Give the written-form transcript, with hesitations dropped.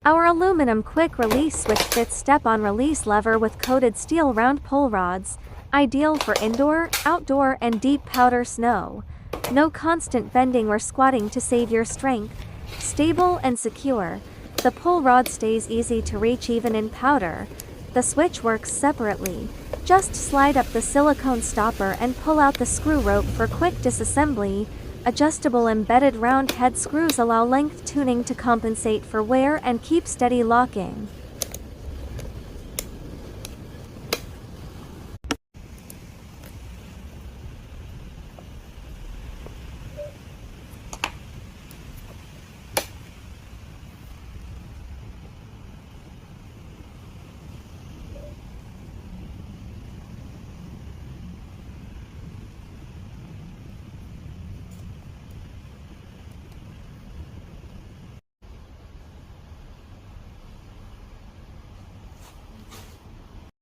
Our aluminum quick-release switch fits step-on release lever with coated steel round pull rods, ideal for indoor, outdoor, and deep powder snow. No constant bending or squatting to save your strength. Stable and secure. The pull rod stays easy to reach even in powder. The switch works separately. Just slide up the silicone stopper and pull out the screw rope for quick disassembly. Adjustable embedded round head screws allow length tuning to compensate for wear and keep steady locking.